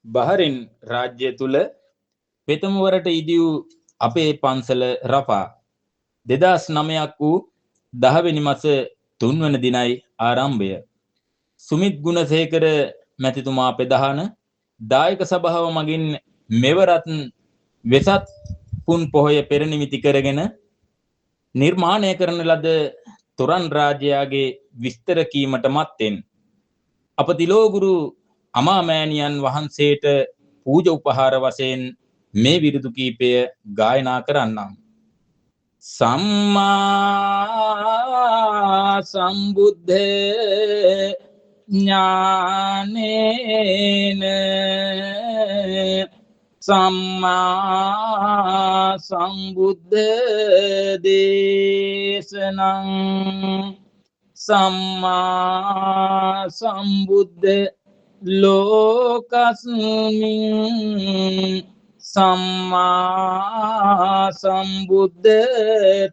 බහරින් රාජ්‍ය තුල ප්‍රථම වරට ඉදිවූ අපේ පන්සල රෆා 2009ක් වූ 10 වෙනි මාස 3 වන දිනයි ආරම්භය. සුමිත් ගුණසේකර මැතිතුමා ප්‍රධාන දායක සභාව මගින් මෙවරත් වෙසත් පුන් පොහොය පෙරනිමිති කරගෙන නිර්මාණය කරන ලද තොරන් රාජ්‍යයාගේ විස්තර කීමට මත්තෙන් අප තිලෝගුරු අමාමෑණියන් වහන්සේට පූජ උපහාර වශයෙන් මේ විරුදු කීපය ගායනා කරන්නම්. සම්මා සම්බුද්ධේ ඥානේන සම්මා සම්බුද්ධ දේශනං සම්මා සම්බුද්ධ ලෝකස්මින් සම්මා සම්බුද්ධ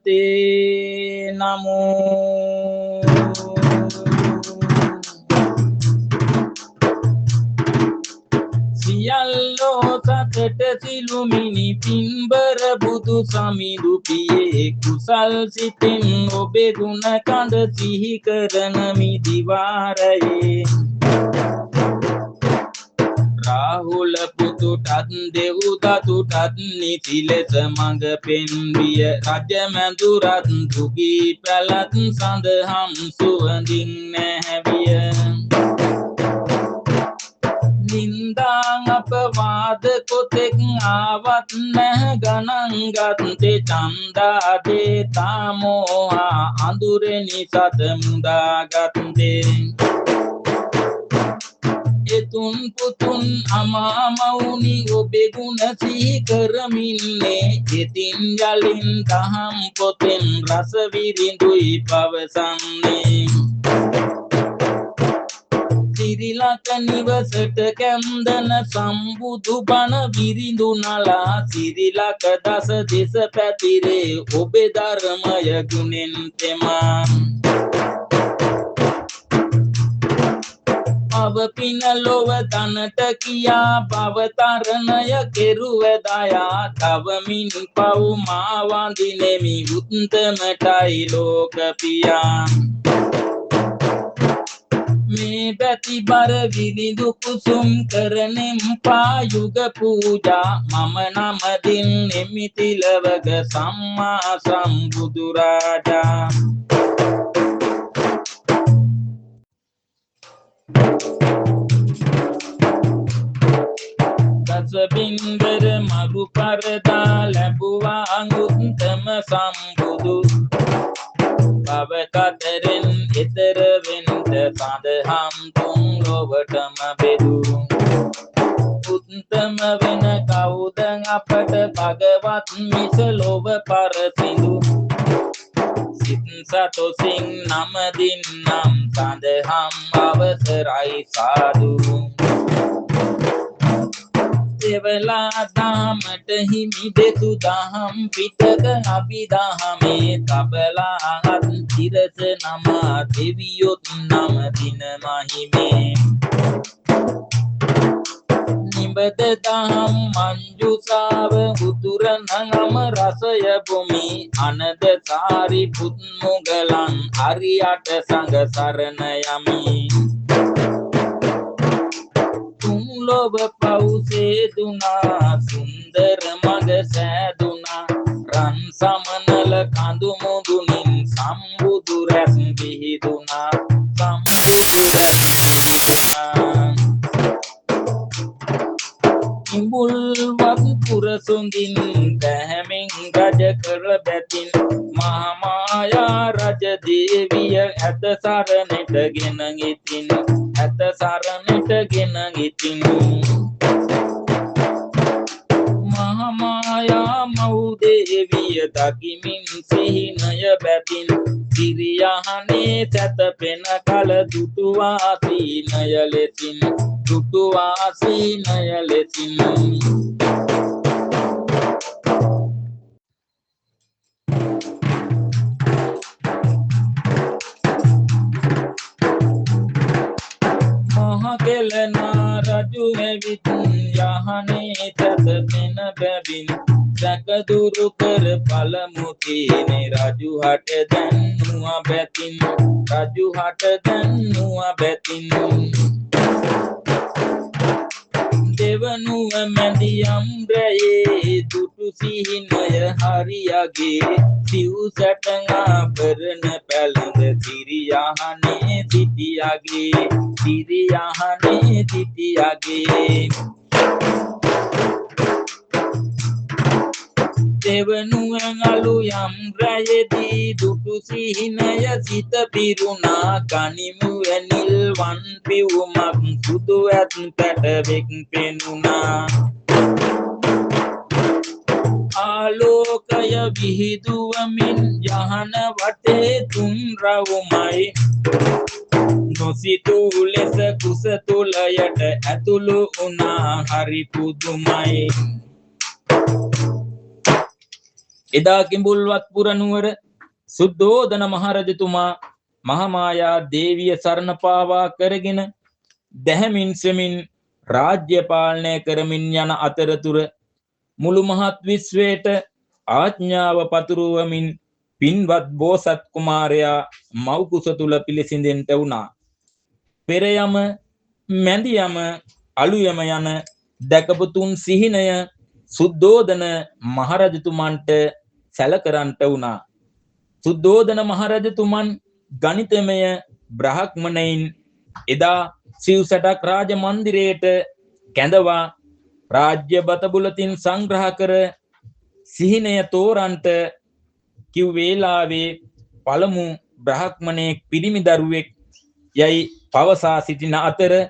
තේ නමෝ. සියල්ලෝ සතට සිළුමිනි පින්බර බුදු සමිඳු පියේ කුසල් සිතින් ඔබේ ගුණ කඳ සිහි කරන මිදිවාරයේ රාහුල පුතුටත් දෙව්දතුටත් නිසි ලෙස මඟ පෙන්විය රජ මැදුරත් දුගී පැලත් සඳහම් සුවඳින් නැහැවිය. නින්දාං අපවාද කොතෙක් ආවත් නැහැ ගණන් ගත්තේ චන්දා දේතා මෝහා අඳුරෙනි සත මුදාගත්තේ. එතුන් පුතුන් අමාමවුනි ඔබේ ගුණ සිහි කරමින්නේ එතින් යලින් දහම් පොතෙන් රස විරිඳුයි පවසන්නේ. සිරිලක නිවසට කැන්දන සම්බුදු බණ විරිඳු නලා සිරිලක දස දෙස පැතිරේ ඔබේ ධර්මය ගුණෙන් තෙමා. පව පින ලොව තනට කියා පවතරණය කෙරුවදයා තවමින් පව් මා වඳිනෙමි උත්තමටයි ලෝකපියා. මේ පැති බර විරිඳු කුසුම් කරනෙම් පායුග පූජා මම නමදින් එමිතිලවග සම්මා සම්බුදු රාජා. දසබින්දර මරු පරදා ලැබුවා උත්තම සම්බුදු පව කතරෙන් ඊතර වෙන්ට සඳහම් තුන් ලොවටම බෙදු. උත්තම වෙන කවුද අපට භගවත් මිස ලොව පරසිඳු. සිත් සතොසින් නමදින් නම් සඳහම් අවසරයි සාදු. දෙවලා දාමට හිමි දෙසු දහම් පිටක අභිදහමේ තබලාහත් තිරස නමා දෙවියොත් නම දින මහිමේ. නිබද දහම් මංජුසාව උතුරනගම රසය බොමි අනද සාරි පුත් මුගලන් හරියට සංග සරණ යමි. ලොව පවුසේ දුනා සුන්දර මග සෑදුනා රන් සමනල කඳු මුදුනින් සම්බුදු රැස් විහිදුනා සම්බුදු රැස් විහිදුනා. ඉඹුල්වත් පුරසුඳින් දැහැමින් රජ කර බැතින් මහාමායා රජ දේවිය ඇත සරණට ගෙන ඉතින් ඇත සරණට ගෙන ඉතින්. මහාමායා මව් දේවිය දකිමින් සිහිනය බැතින් සිරියහනේ සැතපෙන කල දුටුවා සීනය ලෙසින් දුටුවා සීනය ලෙසින්. කෙලනා රජු ඇවිත් යහනේ තැතපෙන බැවින් සැකදුරු කර පළමු කීනේ රජු හට දැන්නුවා බැතින් රජු හට දැන්නුවා බැතින් දෙවනුව මැදියම් රැයේ දුටු සිහිනය හරියගේ සිව් සැටඟා කරන පැළඳ සිරියහනේ සිටියගේ සිරියහනේ සිටියගේ දෙවනුවෙන් අලු යම් රැයේදී දුටු සිහිනය සිත පිරුණා කනිමු ඇනිල් වන් පිවුමක් සුදු ඇත් පැටවෙක් පෙනුණා ආලෝකය විහිදුවමින් යහන වටේ තුන් රවුමයි නොසිතූ ලෙස කුස තුලයට ඇතුළු වුණා හරි පුදුමයි එදා කිඹුල්වත් පුර නුවර සුද්ධෝදන මහරජතුමා මහමායා දේවිය සරණ පාවා කරගෙන දැහැමින් සෙමින් රාජ්‍ය පාලනය කරමින් යන අතරතුර මුළු මහත් විශ්වයට ආඥාව පතුරවමින් පින්වත් බෝසත් කුමාරයා මව් කුස තුල පිළිසිඳෙන්ට වුණා. පෙර යම මැදි යම අලු යම යන දැකපු තුන් සිහිනය සුද්ධෝදන මහරජතුමන්ට සැලකරන්ට වුණා. සුද්ධෝදන මහරජතුමන් ගණිතමය බ්‍රහ්මණයින් එදා සිව්සටක් රාජ මන්දිරයට කැඳවා රාජ්‍ය බත බුලතින් සංග්‍රහ කර සිහිනය තෝරන්ට කිව් වේලාවේ පළමු බ්‍රහ්මණයෙක් පිරිමි දරුවෙක් යයි පවසා සිටින අතර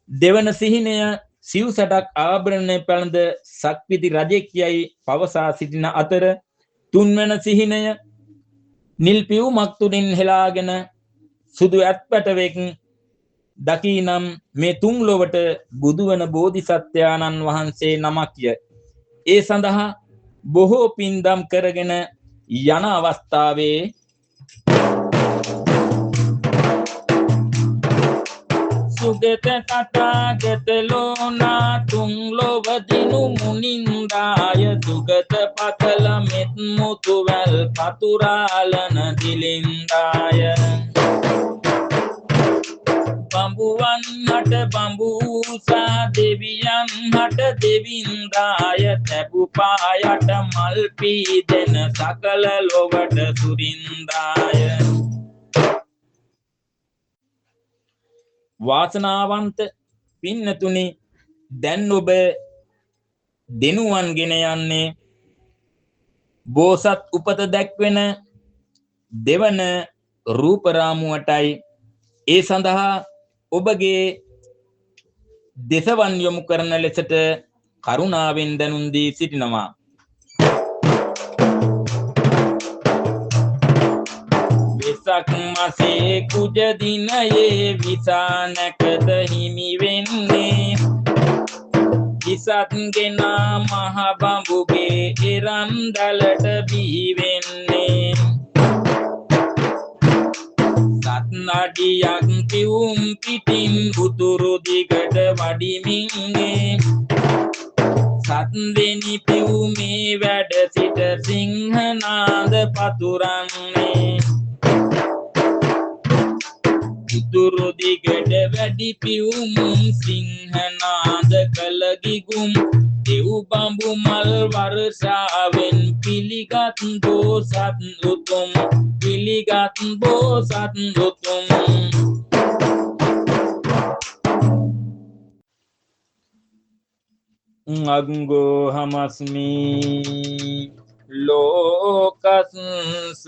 දෙවන සිහිනය සිව්සටක් ආභරණ පැළඳ සක්විති රජෙක් යයි පවසා සිටින අතර තුන්වන සිහිනය නිල් පියුමක් තුලින් හෙලාගෙන සුදු ඇත්පැටවෙක් දකීනම් මේ තුන් ලොවට බුදුවන බෝධිසත්වයාණන් වහන්සේ නමක්ය. ඒ සඳහා බොහෝ පින්දම් කරගෙන යන අවස්ථාවේ සුගත තථාගත ලෝනා තුන් ලොව දිනු මුනින්දාය සුගත පතල මෙත් මුතු වැල් පතුරාලන දිලින්දාය බඹුවන් හට බඹූසා දෙවියන් හට දෙවින්දාය තැබු පායට මල් පීදෙන සකල ලොවට සුරින්දාය වාසනාවන්ත පින්නතුනි දැන් ඔබ දෙනුවන්ගෙන යන්නේ බෝසත් උපත දැක්වෙන දෙවන රූපරාමුවටයි ඒ සඳහා ඔබගේ දෙසවන් යොමු කරන ලෙසට කරුණාවෙන් දැනුම් දී සිටිනවා. වෙසක් මාසේ කුජ දිනයේ විසානකද හිමි වෙන්නේ කිසත්ගෙනා මහ බඹුගේ එරන්දලට බිහි වෙන්නේ සත්නඩියක් පිවුම් පිටින් උතුරු දිගට වඩිමින්ගේ සත්දෙනි පිවුමේ වැඩ සිට සිංහනාද පතුරන්නේ උතුරු දිගට වැඩි පිවුම් සිංහනාද කළ ගිගුම් දෙව් බඹු මල් වර්ෂාවෙන් පිළිගත් බෝසත් උතුම් පිළිගත් බෝසත් උතුම් අග්ගෝ හමස්මි ලෝකස්ස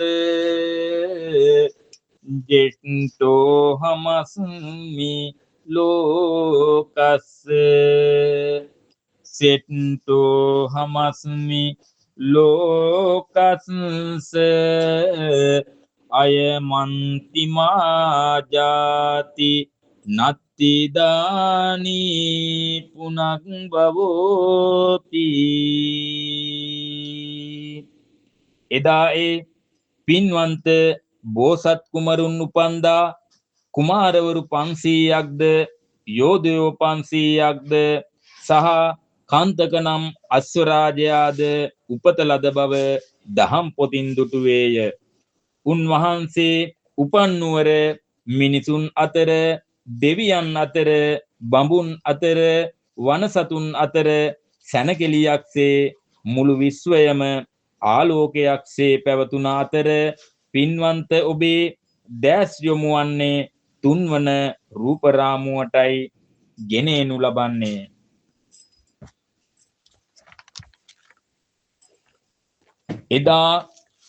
ජෙට්ටෝ හමස්මි ලෝකස්ස සෙට්ටෝ හමස්මි ලෝකස්ස අයමන්තිමා ජාති නත්තිදානි පුනක් භවෝති එදා ඒ පින්වන්ත බෝසත් කුමරුන් උපන්දා කුමාරවරු 500ක්ද යෝධයෝ 500ක්ද සහ කාන්තක නම් අශ්වරාජයාද උපත ලද බව දහම් පොතින් දුටුවේය. උන්වහන්සේ උපන් නුවර මිනිසුන් අතර, දෙවියන් අතර, බඹුන් අතර, වනසතුන් අතර සැනකෙළියක්සේ මුළු විශ්වයම ආලෝකයක්සේ පැවතුන අතර පින්වන්ත ඔබේ දැස් යොමු වන්නේ තුන්වන රූප රාමුවටයි ගෙනෙනු ලබන්නේ. එදා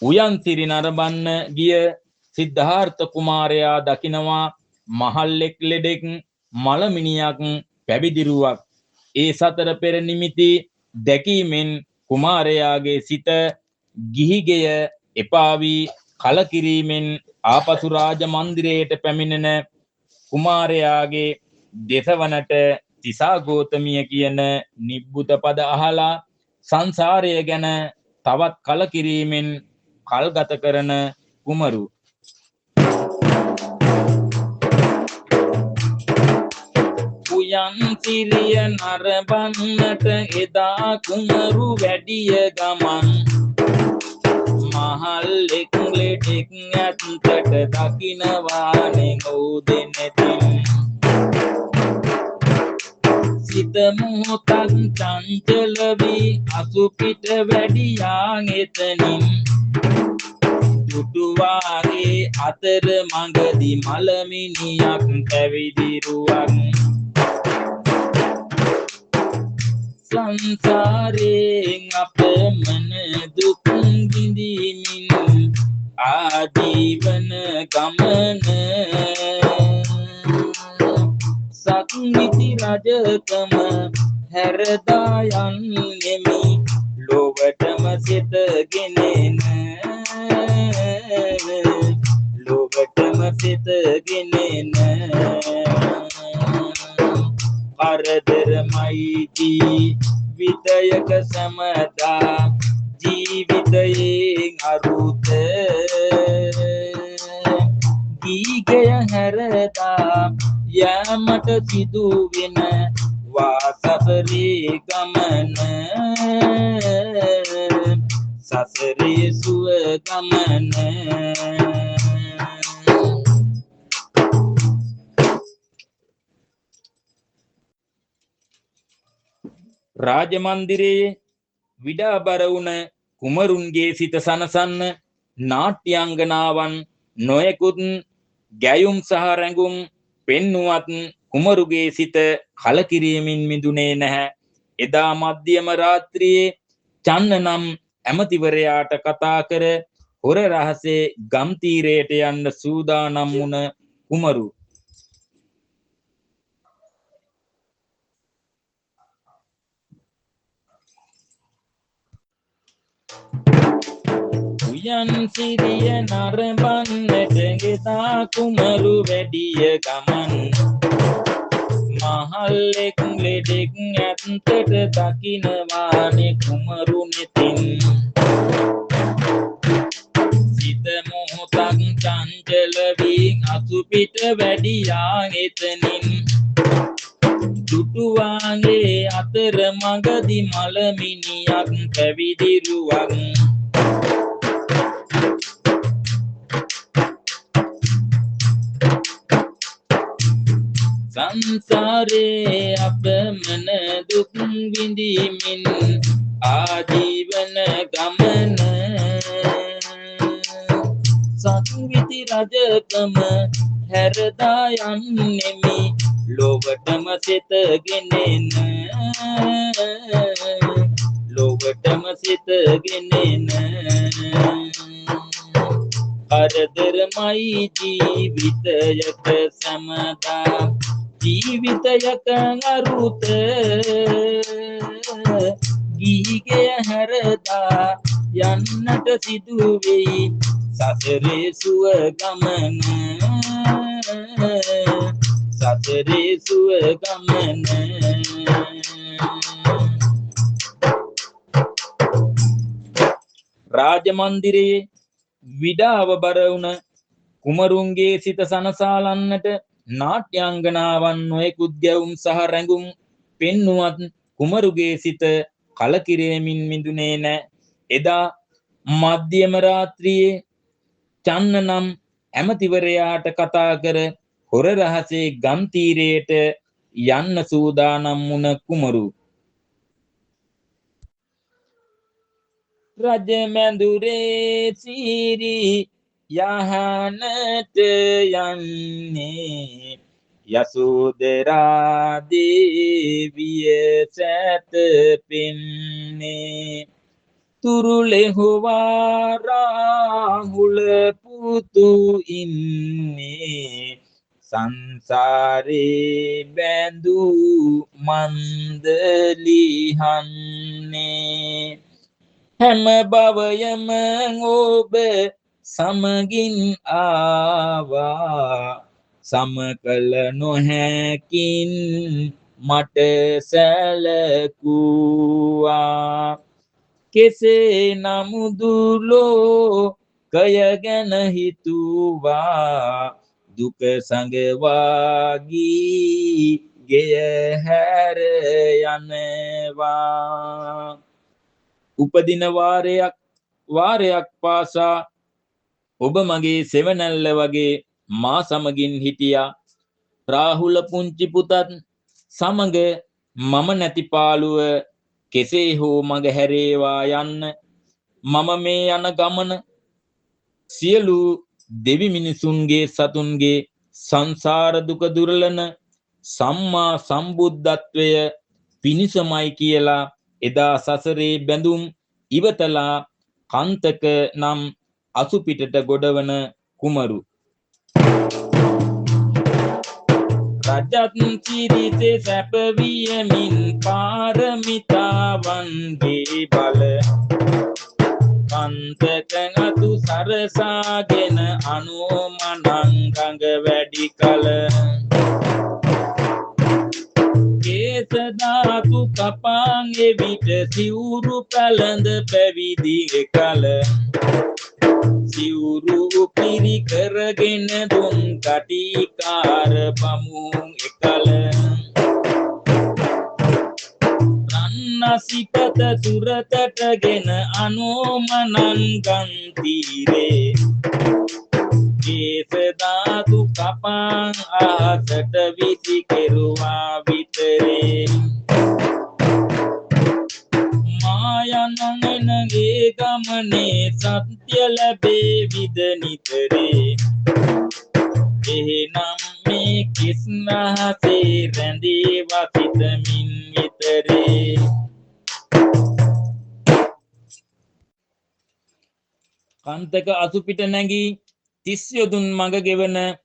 උයන්සිරි නරඹන්න ගිය සිද්ධාර්ථ කුමාරයා දකිනවා මහල්ලෙක් ලෙඩෙක් මලමිනියක් පැවිදිරුවක්. ඒ සතර පෙර නිමිති දැකීමෙන් කුමාරයාගේ සිත ගිහිගෙය එපා වී කලකිරීමෙන් ආපසු රාජ මන්දිරයට පැමිණෙන කුමාරයාගේ දෙසවනට තිසා ගෝතමිය කියන නිබ්බුත පද අහලා සංසාරය ගැන තවත් කලකිරීමෙන් කල්ගත කරන කුමරු. උයන්සිරිය නරඹන්නට එදා කුමරු වැඩිය ගමන් මහල්ලෙක් ලෙඩෙක් ඇත්තට දකින්නවානේ ඔව් දෙනෙතින් සිත මොහොතක් චංචල වී අසුපිට වැඩියා එතනින් දුටුවාගේ අතර මඟදි මලමිනියක් පැවිදිරුවක් සංසාරයෙන් අපමණ දුක් විඳිමින් ආජීවන ගමන සක්විති රජකම හැරදා යන්නෙමි ලොවටම සිතගෙනෙන ලොවටම සිතගෙනෙන කරදරමයි ජීවිතයක සමදා ජීවිතයෙන් අරුත ගීගය හැරදා යමට සිදුවෙන වාසසරේ ගමන සසරේ සුව ගමන රාජමන්දිරයේ විඩාබර වුණ කුමරුන්ගේ සිත සනසන්න නාට්‍යාංගනාවන් නොයෙකුත් ගැයුම් සහ රැඟුම් පෙන්නුවත් කුමරුගේ සිත කලකිරීමෙන් මිදුනේ නැහැ. එදා මධ්‍යම රාත්‍රියේ චන්න නම් ඇමතිවරයාට කතා කර හොර රහසේ ගම් තීරයට යන්න සූදානම් වුණ කුමරු උයන්සිරිය නරඹන්නට ගෙදා කුමරු වැඩිය ගමන් මහල්ලෙක් ලෙඩෙක් ඇත්තට දකින්නවානේ කුමරු නෙතින් සිත මොහොතක් චංචල වී අසුපිට වැඩියා එතනින් දුටුවාගේ අතර මඟදි මලමිනියක් පැවිදිරුවක් සංසාරේ අපමණ දුක් විඳිමින් ආජීවන ගමන සක්විති රජකම හැරදා යන්නෙමි ලොවටම සිතගෙනෙන ලොවටම සිතගෙනෙන කරදරමයි ජීවිතයක සමදා ජීවිතයක අරුත ගීගේ හැරදා යන්නට සිදුවෙයි සසරේ සුව ගමන සසරේ සුව ගමන රාජමන්දිරයේ විඩාව බර වුණ කුමරුන්ගේ සිත සනසාලන්නට නාට්‍යාංගනාවන් නොයෙකුත් ගැවුම් සහ රැඟුම් පෙන්නුවත් කුමරුගේ සිත කලකිරීමෙන් මිදුනේ නැ. එදා මධ්‍යම රාත්‍රියේ චන්න නම් ඇමතිවරයාට කතා කර හොර රහසේ ගම් තීරයට යන්න සූදානම් වුණ කුමරු රජ මැඳුරේ සීරි යහනට යන්නේ යසෝදරා දේවිය සැතපෙන්නේ තුරුලෙහුවා රාහුල පුතු ඉන්නේ සංසාරේ බැඳූ මන්දලිහන්නේ හැම භවයම ඔබ සමගින් ආවා සමකල නොහැකින් මට සැලකුවා කෙසේ නමුදුලෝ කය ගැන හිතුවා දුක සඟවාගී ගෙය හැර යනවා උපදින වාරයක් පාසා ඔබ මගේ සෙවණැල්ල වගේ මා සමගින් හිටියා රාහුල පුංචි පුතත් සමග මම නැති පාළුව කෙසේ හෝ මග හැරේවා යන්න මම මේ යන ගමන සියලු දෙවි මිනිසුන්ගේ සතුන්ගේ සංසාර දුක දුරලන සම්මා සම්බුද්ධත්වය පිණිසමයි කියලා එදා සසරේ බැඳුම් ඉවතලා කන්තක නම් අසුපිටට ගොඩවන කුමරු රජත් චිරිතේ සැපවියමින් පාරමිතාවන්ගේ බල කන්තක අතු සරසාගෙන අනුමනංගඟ වැඩි කල කේසධාතු කපාං එවිට සිවුරු පැළඳ පැවිදි කල සිවුරු පිරි කරගෙන දුන් කටිකාර බමුන් එකල රන්නසිපත සුරතටගෙන අනෝමනංගන් තීරේ කේසධාතු කපාං ආසට විසි කෙරුවා විතරේ මායනංගනගේ ගමනේ සත්‍ය ලැබේ විද නිතරේ එහෙනම් මේ කිස්නහසේ රැඳී වසිතමින් විතරේ කන්තක අසුපිට නැගී තිස් යොදුන් මඟ ගෙවන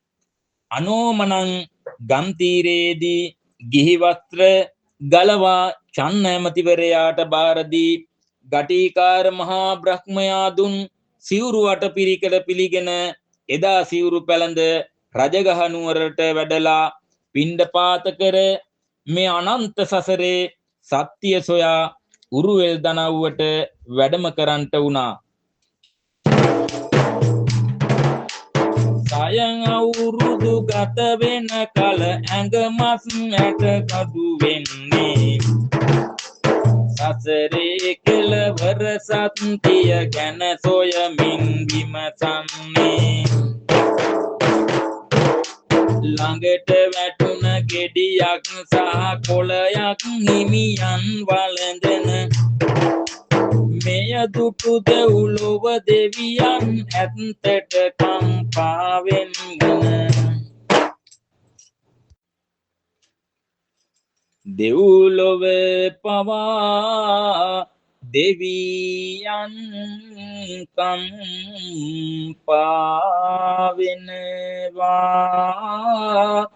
අනෝමනං ගම්තීරයේදී ගිහි වස්ත්‍ර ගලවා චන්න ඇමතිවරයාට බාරදී ගටීකාර මහා බ්‍රහ්මයා දුන් සිවුරු අටපිරිකර පිළිගෙන එදා සිවුරු පැළඳ රජගහ නුවරට වැඩලා පිණ්ඩපාත කර මේ අනන්ත සසරේ සත්‍ය සොයා උරුවෙල් දනව්වට වැඩම කරන්ට වුණා සයන් අවුරුදු ගත වෙන කල ඇඟ මස් ඇට කඩු වෙන්නේ සසරේ කෙලවර සත්‍ය ගැන සොයමින් විමසන්නේ ළඟට වැටුණ ගෙඩියක් සහ කොළයක් හිමියන් වළඳන මෙය දුටු දෙව්ලොව දෙවියන් ඇත්තට කම්පාවෙන් වන දෙව්ලොව පවා දෙවියන් කම්පාවෙනවා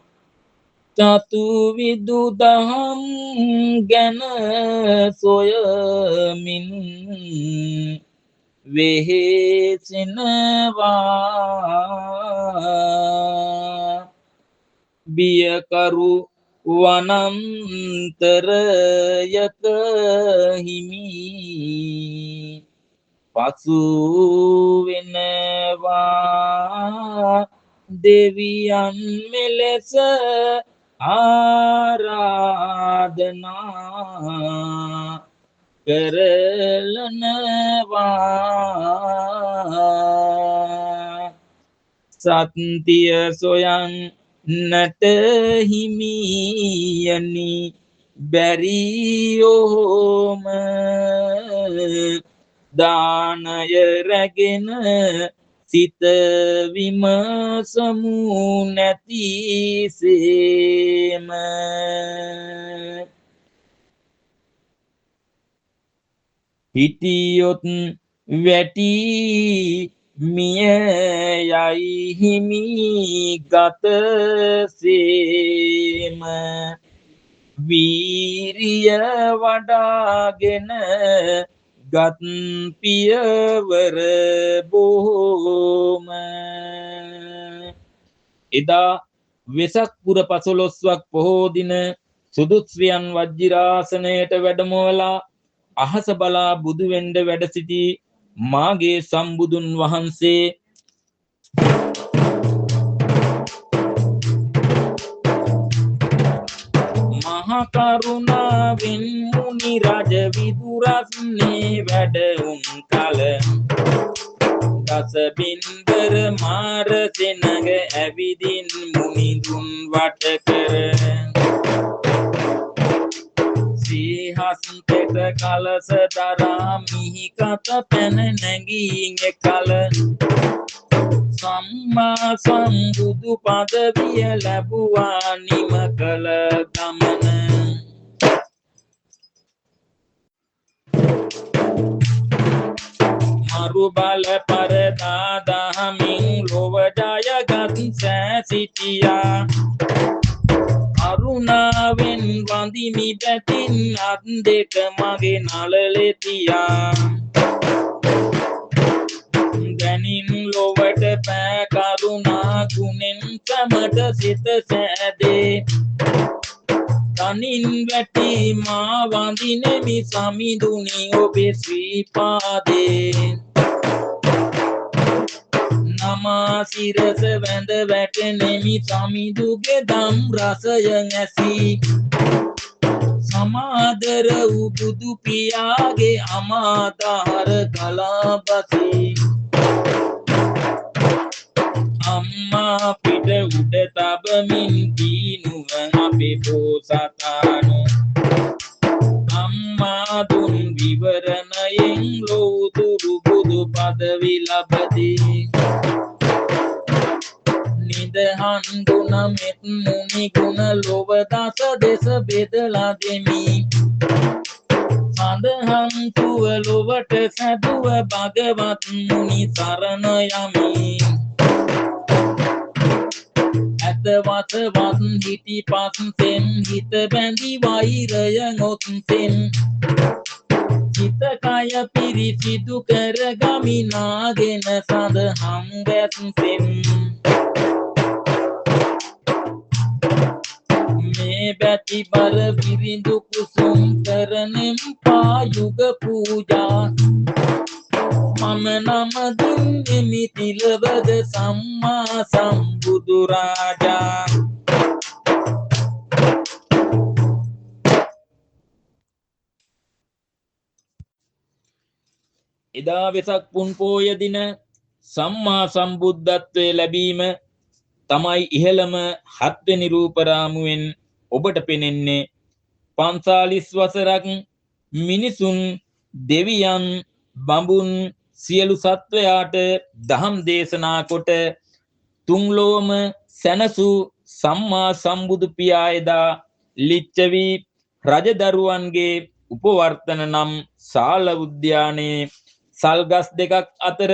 චතුවිදු දහම් ගැන සොයමින් වෙහෙසෙනවා බියකරු වනන්තරයක හිමි පසු වෙනවා දෙවියන් මෙලෙස ආරාධනා කරලනවා සත්තිය සොයන්නට හිමියනි බැරියෝම දානය රැගෙන සිත විමසමු නැතිසේම හිටියොත් වැටි මිය යයි හිමි ගතසේම වීරිය වඩාගෙන ගත් පියවර බොහෝම එදා වෙසක් පුර 15ක් පොහෝ දින සුදුස්වියන් වජ්ජිරාසනයට වැඩමවලා අහස බලා බුදු වෙන්න වැඩ සිටි මාගේ සම්බුදුන් වහන්සේ මහා කරුණාවෙන් මුනි රජ විදුරස්නේ වැඩ කල දස බින්දර මාර සෙනඟ ඇවිදින් මුනිදුන් වට කර සිහස්තෙට කලස දරා මිහි කත පැන නැගී කල සම්මා සම්බුදු පදවිය ලැබුවා නිම කළ ගමන මරු බල පරදා දහමින් ලොව ජයගත් සෑ සිටියා අරුණාවෙන් වඳිමි පැතින් අත් දෙක මගේ නළලෙතියා ගැනින් ලොවට පෑ කරුණා ගුණෙන් සමට සිත සෑදේ තනින් වැටි මා වඳිනෙමි සමිඳුනි ඔබේ ශ්‍රී පාදේ නමා සිරස වැඳ වැටෙනෙමි සමිඳුගේ දම් රසය ඇසී සමාදර වූ බුදු පියාගේ අමාතාර කලාපසී අම්මා පිට උඩ තබමින් දීනුව අපේ පෝසතානු අම්මා දුන් විවරණයෙන් ලෝතුරු බුදු පදවි ලබදී නිදහන් ගුණ මෙත් මුනි ගුණ ලොව දස දෙස බෙදලා දෙමි සඳහන් තුව ලොවට සැදුව භගවත් මුනි සරණ යමි ඇතවතවත් හිටි පස්සෙන් හිත බැඳි වෛරය ඔත්සෙන් හිත කය පිරිසිදු කර ගමිනාගෙන සඳහම් වැත්සෙන් මේ බැති බර විරිඳු කුසුම් කරනෙම් පායුග පූජා මම නම දුන්නෙමි තිලවද සම්මා සම්බුදු රාජා එදා වෙසක් පුන් පෝය දින සම්මා සම්බුද්ධත්වයේ ලැබීම තමයි ඉහළම 7 වෙනි රූප රාමුවෙන් ඔබට පෙනෙන්නේ 45 වසරක් මිනිසුන් දෙවියන් බඹුන් සියලු සත්වයාට දහම් දේශනා කොට තුන්ලොවම සැනසු සම්මා සම්බුදු පියා එදා ලිච්ඡවි රජදරුවන්ගේ උපවර්තන නම් සාල උද්‍යානයේ සල්ගස් දෙකක් අතර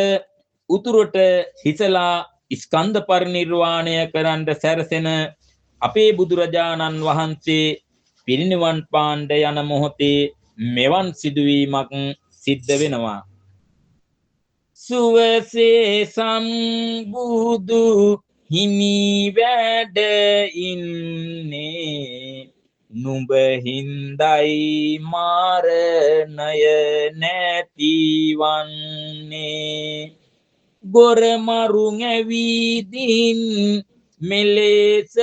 උතුරට හිසලා ස්කන්ධ පරිනිර්වාණය කරන්න සැරසෙන අපේ බුදුරජාණන් වහන්සේ පිරිනිවන් පාණ්ඩ යන මොහොතේ මෙවන් සිදුවීමක් සිද්ධ වෙනවා සුවසේ සම්බුදු හිමි වැඩ ඉන්නේ නුඹ හින්දයි මාරණය නැතිවන්නේ ගොර මරුන් ඇවිදින් මෙලෙස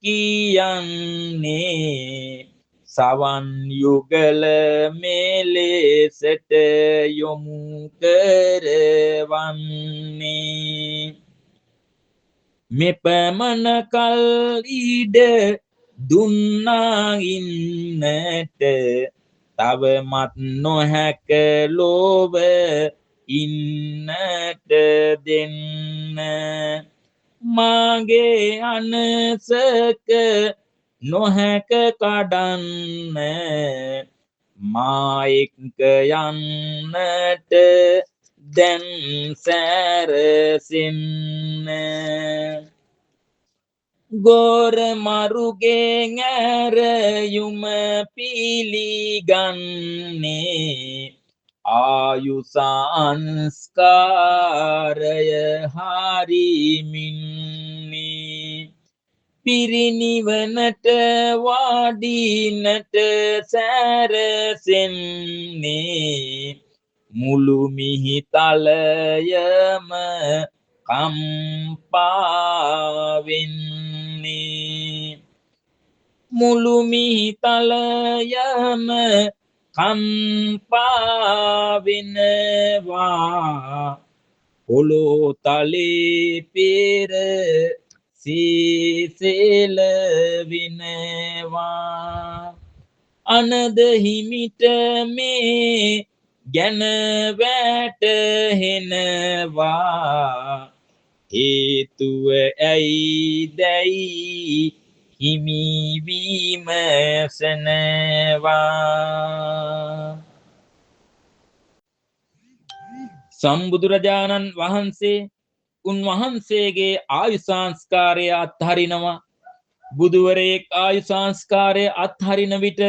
කියන්නේ සවන් යුගල මෙලෙසට යොමු කරවන්නේ මෙපමණ කල් ඉඩ දුන්නා ඉන්නට තවමත් නොහැක ලෝව ඉන්නට දෙන්න මාගේ අනසක නොහැක කඩන්න මා එක්ක යන්නට දැන් සැරසෙන්න ගෝර මරුගේ ඇරයුම පිළිගන්නේ ආයු සංස්කාරය හරිමින්නේ පිරිනිවනට වාඩිනට සැරසෙන්නේ මුළු මිහිතලයම කම්පාවෙන්නේ මුළු මිහිතලයම කම්පාවෙනවා පොළොතලේ පෙර සීසෙලවෙනවා අනද හිමිට මේ ගැන වැටහෙනවා හේතුව ඇයි දැයි හිමි විමසනවා සම්බුදුරජාණන් වහන්සේ උන්වහන්සේගේ ආයු සංස්කාරය අත්හරිනවා බුදුවරයෙක් ආයු සංස්කාරය අත්හරින විට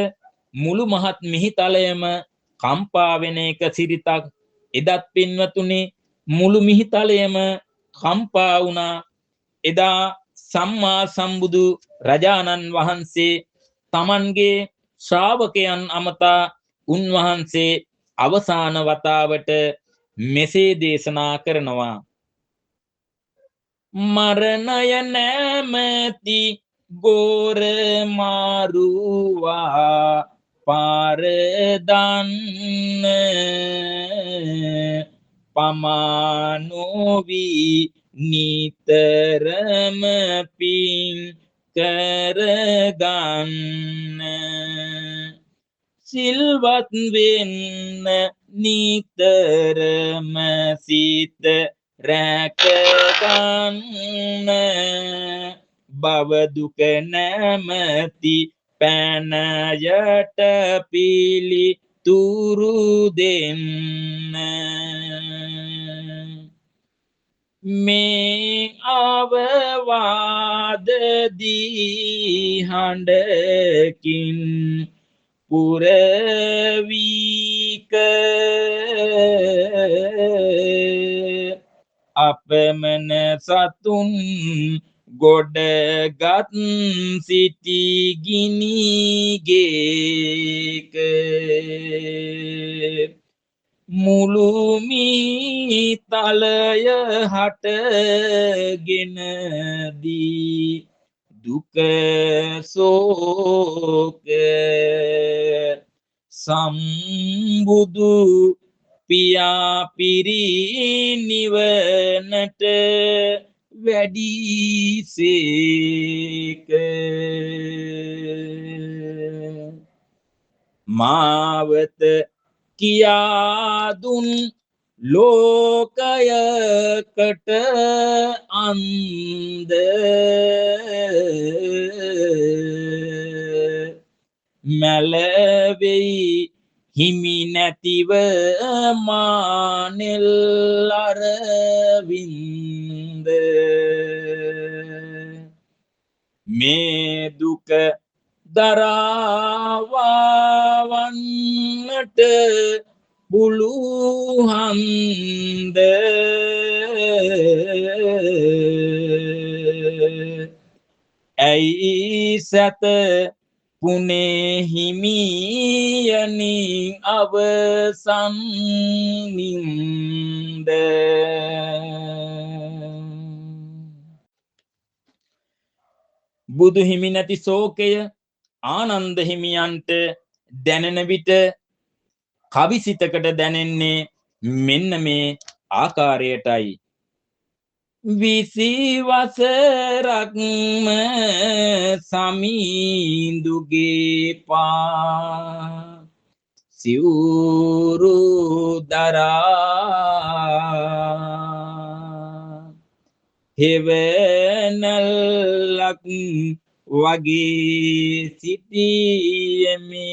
මුළු මහත් මිහිතලයම කම්පා වෙන එක සිරිතක් එදත් පින්වතුනි මුළු මිහිතලයම කම්පා වුණා එදා සම්මා සම්බුදු රජාණන් වහන්සේ තමන්ගේ ශ්‍රාවකයන් අමතා උන්වහන්සේ අවසාන වතාවට මෙසේ දේශනා කරනවා මරණය නෑමැති ගෝර මාරුවා පාරදන්න පමානොවී නිතරම පින් කරගන්න සිල්වත් වෙන්න නිතරම සිත රැකගන්න බවදුක නැමැති පැනයට පිලි තුරු දෙන්න මේ අවවාදදී හඬකින් පුරවීක අපමණ සතුන් ගොඩගත් සිටි ගිනිගේක මුළුමි තලය හටගෙනදී දුක සෝක සම්බුදු පියා පිරිනිවනට වැඩිසේක මාවත කියාදුන් ලෝකයකට අන්ද මැලවෙයි හිමි නැතිව මානෙල් අරවින්ද මේ දුක දරාවන්නට පුළුහන්ද ඇයි සැත පුනේ හිමියනි අවසන් නින්ද බුදු හිමි නැති ශෝකය ආනන්ද හිමියන්ට දැනෙන විට කවිසිතකට දැනෙන්නේ මෙන්න මේ ආකාරයටයි. විසිවසරක්ම සමීඳුගේ පා සිවුරු දරා හෙවනල්ලක් වගේ සිටියෙමි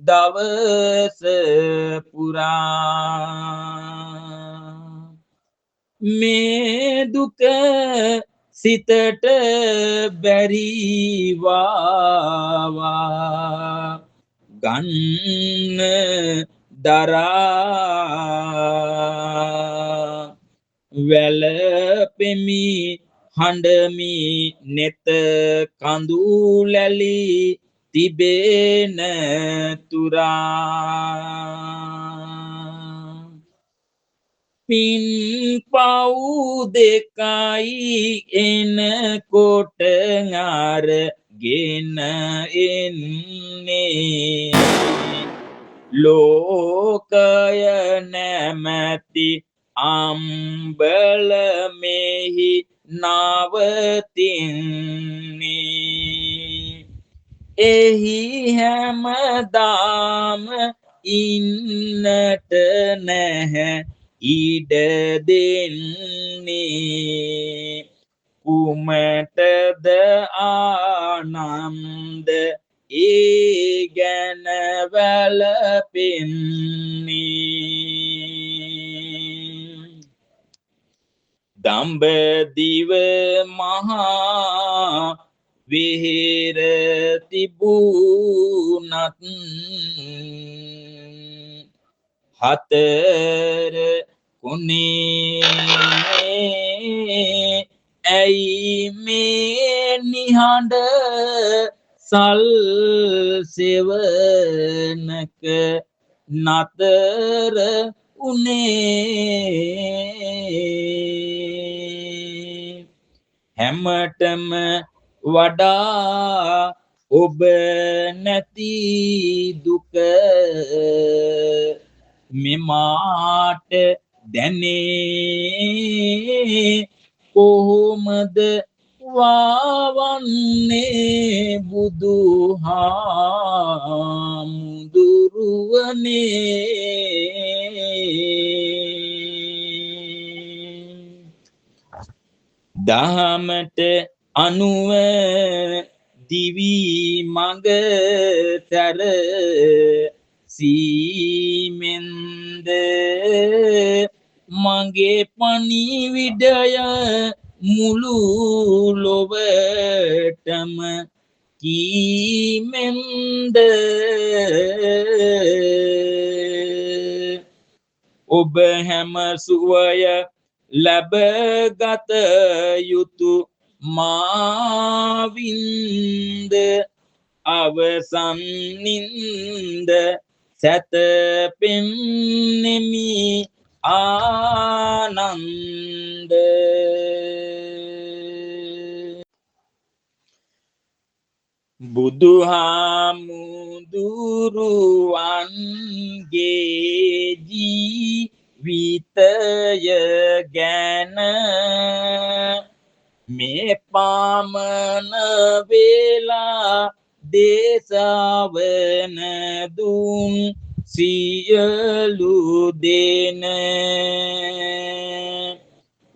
දවස පුරා මේ දුක සිතට බැරිවාවා ගන්න දරා වැළපෙමි හඬමි නෙත කඳුලැලි තිබෙන තුරා පින් පව් දෙකයි එනකොට අරගෙන එන්නේ ලෝකය නැමැති අම්බලමෙහි නවතින්නේ එහි හැමදාම ඉන්නට නැහැ ඉඩ දෙන්නේ කුමටද ආනන්ද ඒ ගැන වැළපෙන්නේ දඹදිව මහා විහෙර තිබුණත් හතර කොනේ ඇයි මේ නිහඬ සල් සෙවනක නතර උනේ හැමතෙම වඩා ඔබ නැති දුක මෙමාට දැනේ කොහොමද වාවන්නේ බුදුහාමුදුරුවනේ දහමට අනුව දිවි මඟ සැර සීමෙන්ද මගේ පණිවිඩය මුළු ලොවටම කීමෙන්ද ඔබ හැම සුවය ලැබගත යුතු මාවින්ද අවසන් නින්ද සැතපෙන්නෙමි ආනන්ද බුදුහාමුදුරුවන්ගේ ජීවිතය ගැන මේ පාමන වෙලා දේශාවන දුන් සියලු දෙන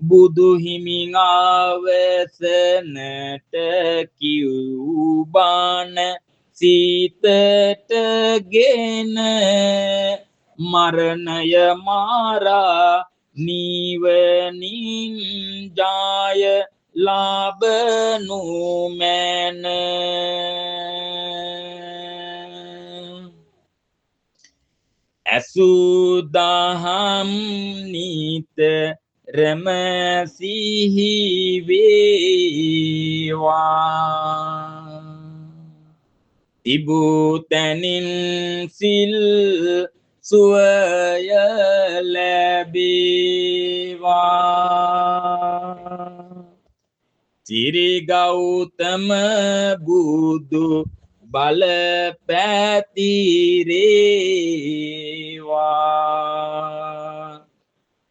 බුදු හිමින් අවසනට කිව්බාන සිතටගෙන මරණය මාරා නිවනින් ජාය ලාභනු මැන ඇසුදහම් නිත රමසිහි වේවා තිබූතැනින් සිල් සුවය ලැබේවා චිරිගෞතම බුදු බල පැතිරේවා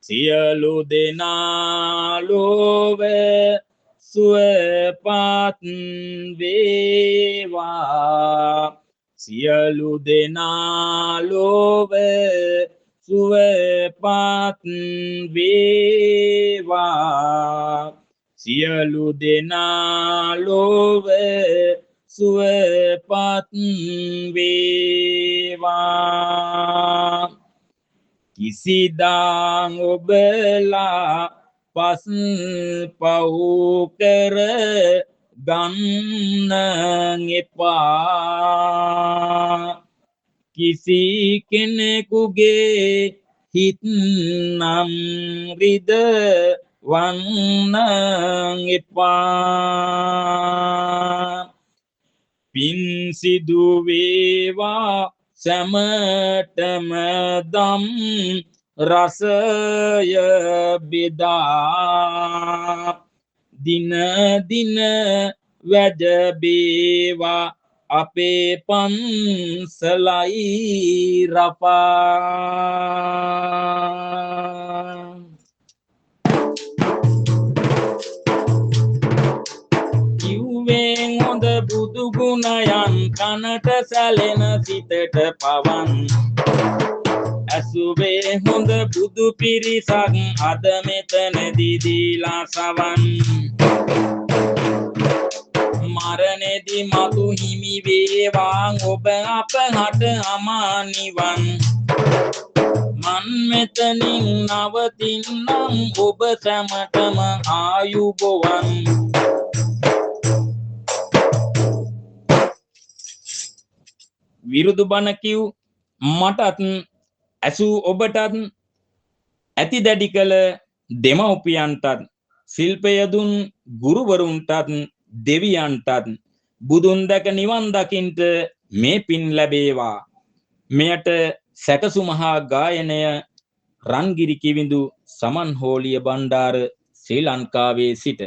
සියලු දෙනා ලොව සුවපත් වේවා සියලු දෙනා ලොව සුවපත් වේවා සියලු දෙනා ලොව සුවපත් වේවා කිසිදාං ඔබලා පස් පව් කර ගන්න එපා කිසි කෙනෙකුගේ හිත් නම් රිද වන්න එපා පින් සිදු වේවා සැමටම දම් රසය බෙදා දින දින වැඩබේවා අපේ පන්සලයි රපා කිව්වෙන් හොඳ බුදු ගුණයන් කනට සැලෙන සිතට පවන් ඇසුවේ හොඳ බුදු පිරිසක් අද මෙතනදී දීලා සවන් මරණෙදි මතු හිමි වේවා ඔබ අප හට අමා නිවන් මන් මෙතනින් නවතින්නම් ඔබ සැමටම ආයුබෝවන් විරුදු බණ කිව් මටත් ඇසූ ඔබටත් ඇති දැඩි කළ දෙමව්පියන්ටත් ශිල්පය දුන් ගුරුවරුන්ටත් දෙවියන්ටත් බුදුන් දැක නිවන් දකින්ට මේ පින් ලැබේවා මෙයට සැකසුමහා ගායනය රන්ගිරි කිවිඳු සමන් හෝලිය බණ්ඩාර ශ්‍රී ලංකාවේ සිට